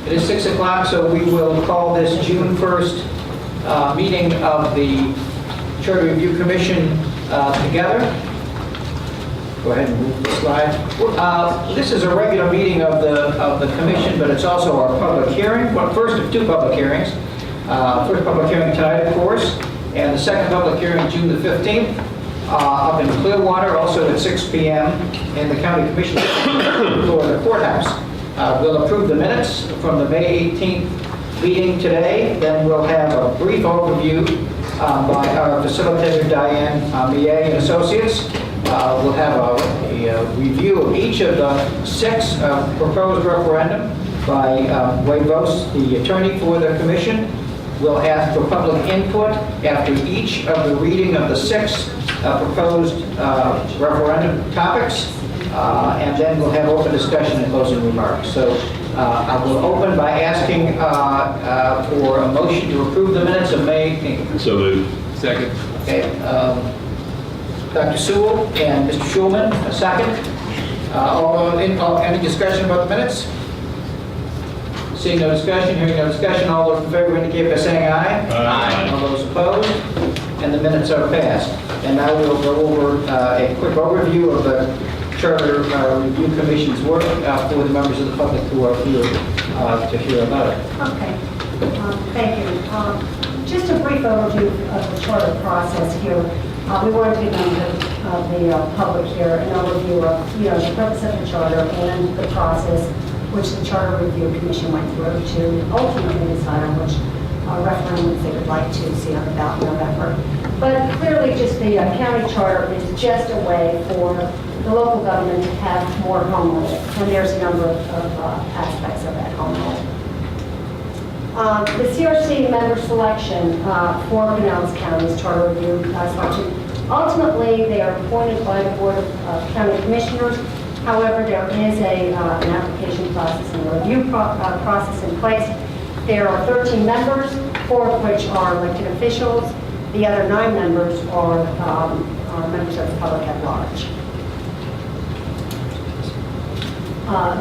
It is 6 o'clock, so we will call this June 1st meeting of the Charter Review Commission together. Go ahead and move the slide. This is a regular meeting of the commission, but it's also our public hearing. Well, first of two public hearings. First public hearing tonight, of course, and the second public hearing June the 15th up in Clearwater, also at 6 p.m. in the county commission floor of the courthouse. We'll approve the minutes from the May 18th meeting today. Then we'll have a brief overview by our facilitator, Diane Millet and Associates. We'll have a review of each of the 6 proposed referendum by Wade Vos, the attorney for the commission. We'll ask for public input after each of the reading of the 6 proposed referendum topics. And then we'll have open discussion and closing remarks. So I will open by asking for a motion to approve the minutes of May 18th. So moved. Second. Okay. Dr. Sewell and Mr. Schulman, a second. Any discussion about the minutes? Seeing no discussion, hearing no discussion, all those in favor indicate by saying aye. Aye. All those opposed, and the minutes are passed. And now we'll go over a quick overview of the Charter Review Commission's work for the members of the public who are here to hear about it. Okay, thank you. Just a brief overview of the charter process here. We wanted to give the public here an overview of the purpose of the charter and the process which the Charter Review Commission went through to ultimately decide on which referendums they would like to see on the ballot in November. But clearly just the county charter is just a way for the local government to have more home rule, and there's a number of aspects of that home rule. The CRC member selection for Pinellas County's Charter Review selection, ultimately they are appointed by the Board of County Commissioners. However, there is an application process and a review process in place. There are 13 members, 4 of which are elected officials. The other 9 members are members of the public at large.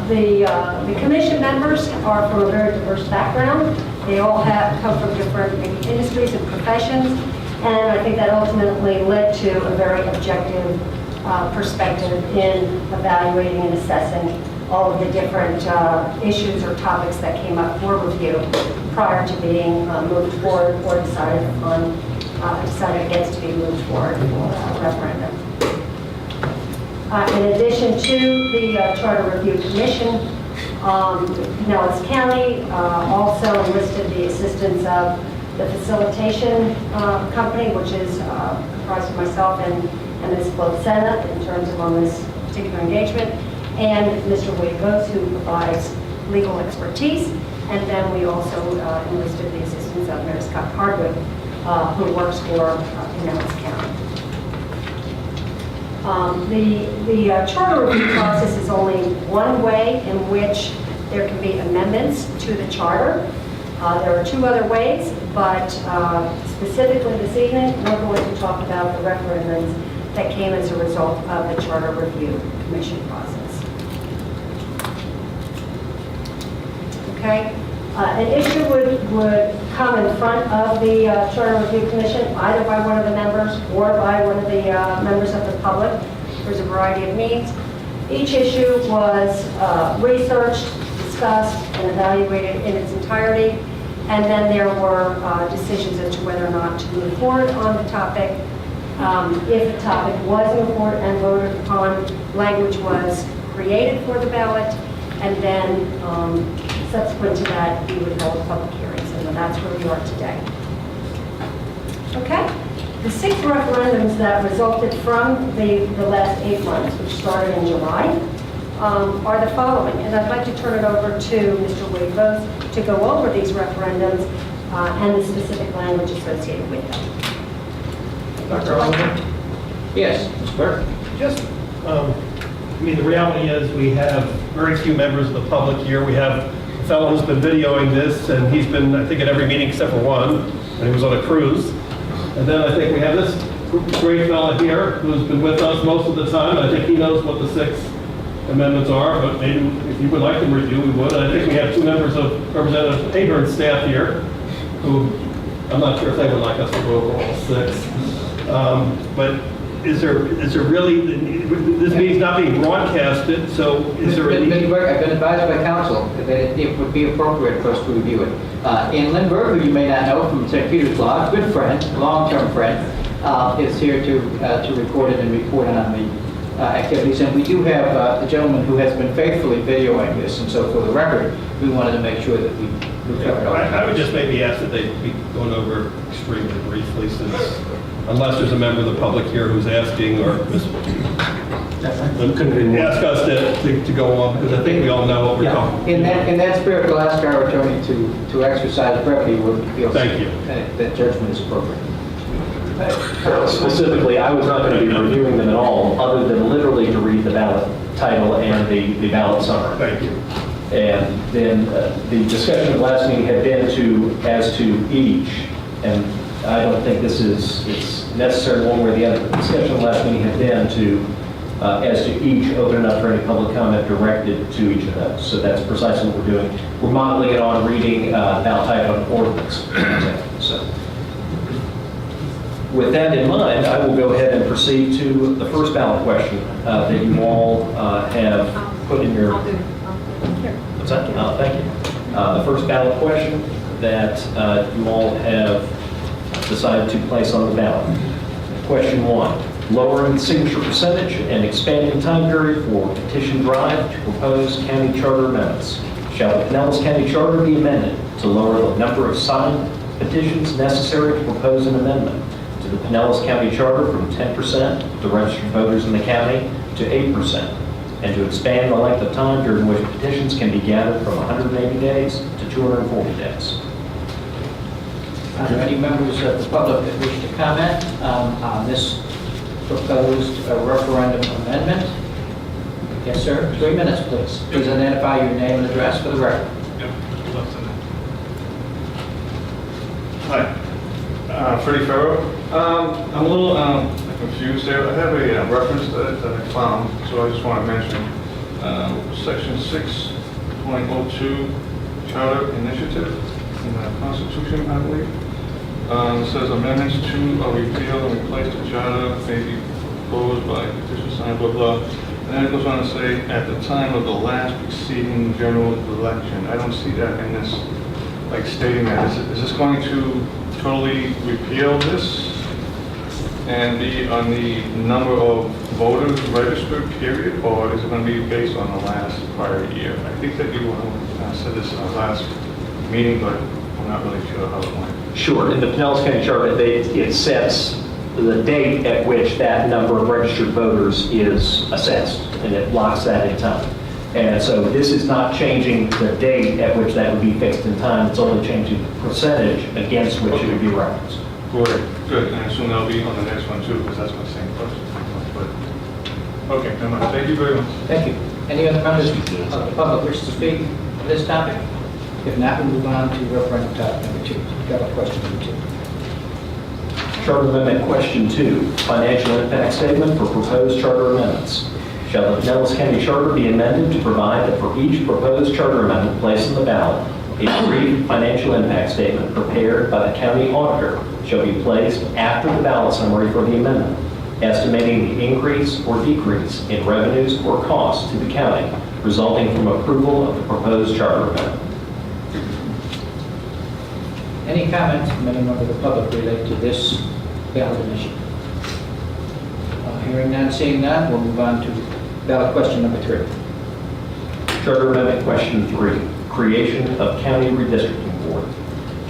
The commission members are from a very diverse background. They all come from different industries and professions, and I think that ultimately led to a very objective perspective in evaluating and assessing all of the different issues or topics that came up for review prior to being moved forward or decided against to be moved forward for a referendum. In addition to the Charter Review Commission, Pinellas County also enlisted the assistance of the facilitation company, which is comprised of myself and Ms. Flo Senna in terms of on this particular engagement, and Mr. Wade Vos, who provides legal expertise. And then we also enlisted the assistance of Mary Scott Hardwood, who works for Pinellas County. The charter review process is only one way in which there can be amendments to the charter. There are 2 other ways, but specifically this evening, we're going to talk about the referendums that came as a result of the Charter Review Commission process. Okay? An issue would come in front of the Charter Review Commission, either by one of the members or by one of the members of the public. There's a variety of means. Each issue was researched, discussed, and evaluated in its entirety, and then there were decisions as to whether or not to move forward on the topic. If the topic was moved forward and voted upon, language was created for the ballot, and then subsequent to that, we would hold public hearings, and that's where we are today. Okay? The 6 referendums that resulted from the last 8 months, which started in July, are the following. And I'd like to turn it over to Mr. Wade Vos to go over these referendums and the specific language associated with them. Dr. Oliver? Yes, Mr. Clerk. Just, the reality is we have very few members of the public here. We have a fellow who's been videoing this, and he's been, I think, at every meeting except for one, and he was on a cruise. And then I think we have this great fellow here who's been with us most of the time. I think he knows what the 6 amendments are, but maybe if you would like them reviewed, we would. And I think we have two members of Representative Ahern's staff here, who I'm not sure if they would like us to go over all six. But is there really, this meeting's not being broadcasted, so is there any? Mr. Burke, I've been advised by counsel that it would be appropriate for us to review it. And Lynn Burke, who you may not know from St. Peter's Law, good friend, long-term friend, is here to record it and report on the activities. And we do have the gentleman who has been faithfully videoing this, and so for the record, we wanted to make sure that we covered all I would just maybe ask that they be going over extremely briefly, since unless there's a member of the public here who's asking or ask us to go on, because I think we all know what we're talking about. In that spirit, we'll ask our attorney to exercise brevity where he feels Thank you. that judgment is appropriate. Specifically, I was not going to be reviewing them at all, other than literally to read the ballot title and the ballot summary. Thank you. And then the discussion of last meeting had been as to each, and I don't think it's necessary one way or the other. The discussion of last meeting had been as to each, open it up for any public comment directed to each of those. So that's precisely what we're doing. We're modeling it on reading ballot title and ordinance. So with that in mind, I will go ahead and proceed to the first ballot question that you all have put in your... What's that? Oh, thank you. The first ballot question that you all have decided to place on the ballot. Question 1, lowering the signature percentage and expanding time period for petition drive to propose county charter amendments. Shall the Pinellas County Charter be amended to lower the number of signed petitions necessary to propose an amendment to the Pinellas County Charter from 10% of the registered voters in the county to 8%, and to expand the length of time during which petitions can be gathered from 180 days to 240 days. Are there any members of the public that wish to comment on this proposed referendum amendment? Yes, sir. 3 minutes, please. Please identify your name and address for the record. Yep, Hi, Freddie Farrow. I'm a little confused there. I have a reference that I found, so I just want to mention Section 6.02 Charter Initiative in the Constitution, I believe. It says amendments to or repeal and replace the charter may be proposed by petition signed, blah, blah. And then it goes on to say, at the time of the last preceding general election. I don't see that in this, like stating that. Is this going to totally repeal this and be on the number of voters registered, period, or is it going to be based on the last prior year? I think that you said this in our last meeting, but I'm not really sure how it went. Sure. In the Pinellas County Charter, it sets the date at which that number of registered voters is assessed, and it locks that in time. And so this is not changing the date at which that would be fixed in time. It's only changing the percentage against which it would be referenced. Good, and I assume that'll be on the next one too, because that's my same question. But, okay, never mind. Thank you very much. Thank you. Any other members of the public wish to speak on this topic? If not, we'll move on to referendum topic number 2. Ballot question number 2. Charter Amendment Question 2, Financial Impact Statement for Proposed Charter Amendments. Shall the Pinellas County Charter be amended to provide that for each proposed charter amendment placed on the ballot, a brief financial impact statement prepared by the county auditor shall be placed after the ballot summary for the amendment, estimating the increase or decrease in revenues or costs to the county resulting from approval of the proposed charter amendment. Any comments from any member of the public related to this ballot initiative? Hearing none, seeing none, we'll move on to ballot question number 3. Charter Amendment Question 3, Creation of County Redistricting Board.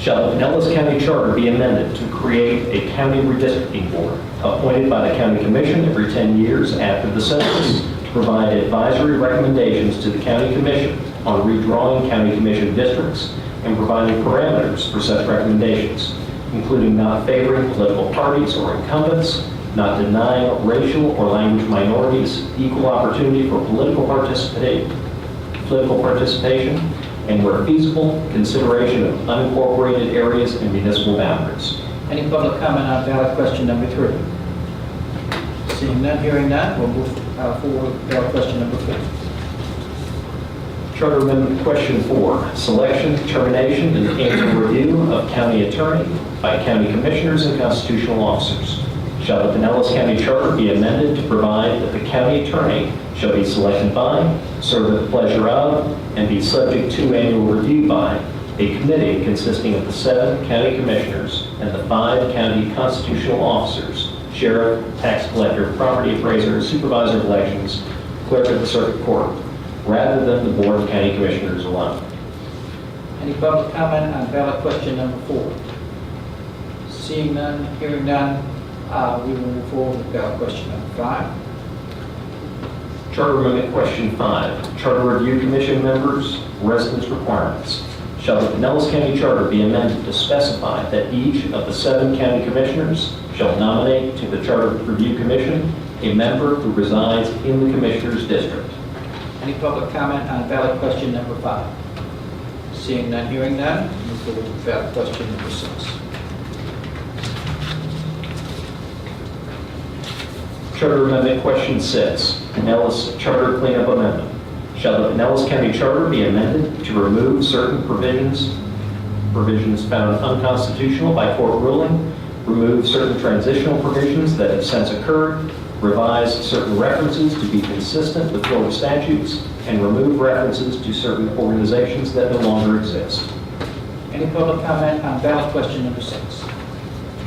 Shall the Pinellas County Charter be amended to create a county redistricting board appointed by the County Commission every 10 years after the census to provide advisory recommendations to the County Commission on redrawing County Commission districts and providing parameters for such recommendations, including not favoring political parties or incumbents, not denying racial or language minorities equal opportunity for political participation, and where feasible, consideration of unincorporated areas and municipal boundaries. Any public comment on ballot question number 3? Seeing none, hearing none, we'll move forward to ballot question number 4. Charter Amendment Question 4, selection, termination, and annual review of county attorney by county commissioners and constitutional officers. Shall the Pinellas County Charter be amended to provide that the county attorney shall be selected by, serve at the pleasure of, and be subject to annual review by a committee consisting of the 7 county commissioners and the 5 county constitutional officers, sheriff, tax collector, property appraiser, supervisor of elections, clerk of the circuit court, rather than the board of county commissioners alone. Any public comment on ballot question number 4? Seeing none, hearing none, we will move forward with ballot question number 5. Charter Amendment Question 5, Charter Review Commission members, residence requirements. Shall the Pinellas County Charter be amended to specify that each of the 7 county commissioners shall nominate to the Charter Review Commission a member who resides in the commissioner's district? Any public comment on ballot question number 5? Seeing none, hearing none, move forward with ballot question number 6. Charter Amendment Question 6, Pinellas Charter Cleanup Amendment. Shall the Pinellas County Charter be amended to remove certain provisions found unconstitutional by court ruling, remove certain transitional provisions that have since occurred, revise certain references to be consistent with Florida statutes, and remove references to certain organizations that no longer exist? Any public comment on ballot question number 6?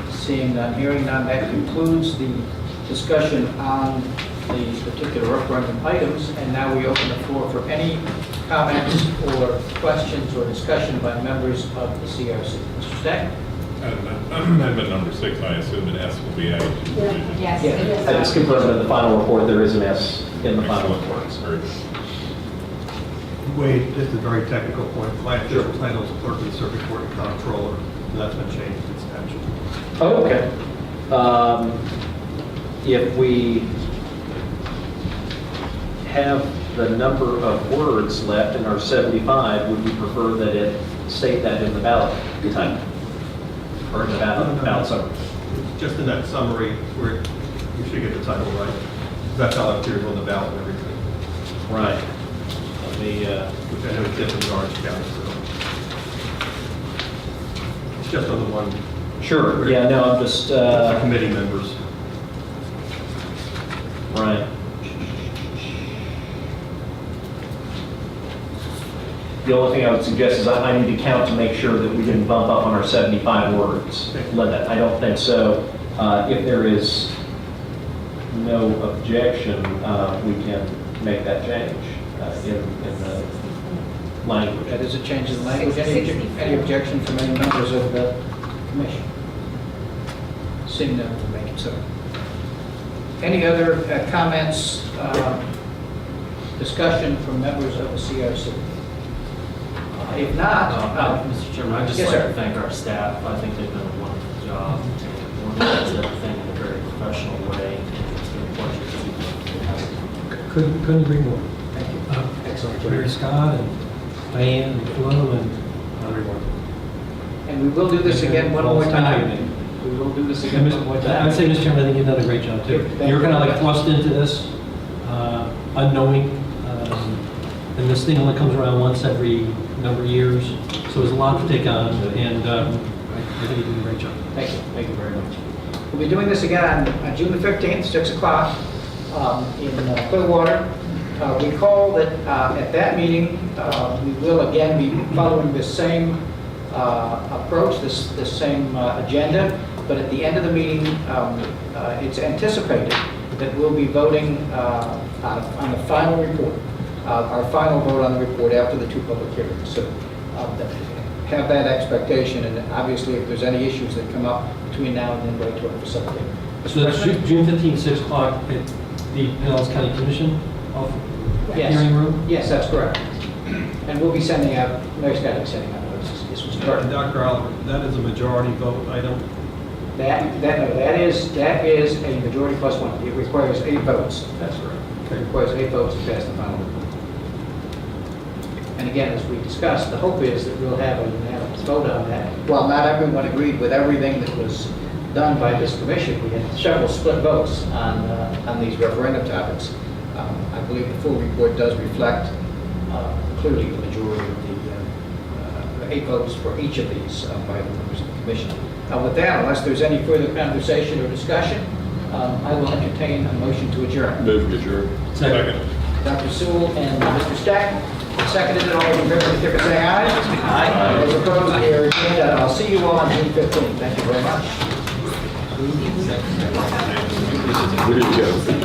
Seeing none, hearing none, that concludes the discussion on the particular referendum items, and now we open the floor for any comments or questions or discussion by members of the CRC. Mr. Stack? Amendment number 6, I assume an S will be added to the provision. Yes, Yeah. it is. I just confirmed in the final report there is an S in the final report. Very good. Wade, just a very technical point. My official title is clerk of the circuit court and comptroller. That's been changed in statute. Oh, okay. If we have the number of words left in our 75, would we prefer that it state that in the ballot type? Or in the ballot summary? Just in that summary, where you should get the title right. That's how it appears on the ballot and everything, Right. Let me, which I know is different in Orange County, so. It's just on the one, sure, yeah, no, I'm just, the committee members. right. The only thing I would suggest is I need to count to make sure that we didn't bump up on our 75 words limit. I don't think so. If there is no objection, we can make that change in the language. That is a change in the language. Any objection from any members of the commission? Seeing none, we'll make it so. Any other comments, discussion from members of the CRC? If not, Mr. Chairman, I'd just yes, like sir. to thank our staff. I think they've done a wonderful job. Organized everything in a very professional way. It's been a pleasure to be. Couldn't agree more. Thank you. Excellent. Mary Scott and Diane and Flo and everyone. And we will do this again one more time. We will do this again one more time. I'd say, Mr. Chairman, I think you've done a great job too. Thank you. You're kind of like thrust into this unknowing, and this thing only comes around once every number of years, so there's a lot to take on, and I think you did a great job. Thank you. Thank you very much. We'll be doing this again on June the 15th, 6 o'clock in Clearwater. Recall that at that meeting, we will again be following the same approach, this same agenda, but at the end of the meeting, it's anticipated that we'll be voting on the final report, our final vote on the report after the 2 public hearings. So have that expectation, and obviously if there's any issues that come up between now and then, wait till it's facilitated. So that's June 15th, 6 o'clock at the Pinellas County Commission Yes. hearing room? Yes, that's correct. And we'll be sending out, Mary Scott will be sending out notices. This was correct. Dr. Oliver, that is a majority vote item. That is a majority plus 1. It requires 8 votes. That's correct. It requires 8 votes to pass the final report. And again, as we discussed, the hope is that we'll have a unanimous vote on that. While not everyone agreed with everything that was done by this commission, we had several split votes on these referendum topics. I believe the full report does reflect clearly a majority of the 8 votes for each of these by the members of the commission. With that, unless there's any further conversation or discussion, I will entertain a motion to adjourn. Move to adjourn. Second. Dr. Sewell and Mr. Stack, seconded it. All those in favor, indicate by saying aye. Aye. Those opposed, we are adjourned. I'll see you all on June 15th. Thank you very much. Where did you go?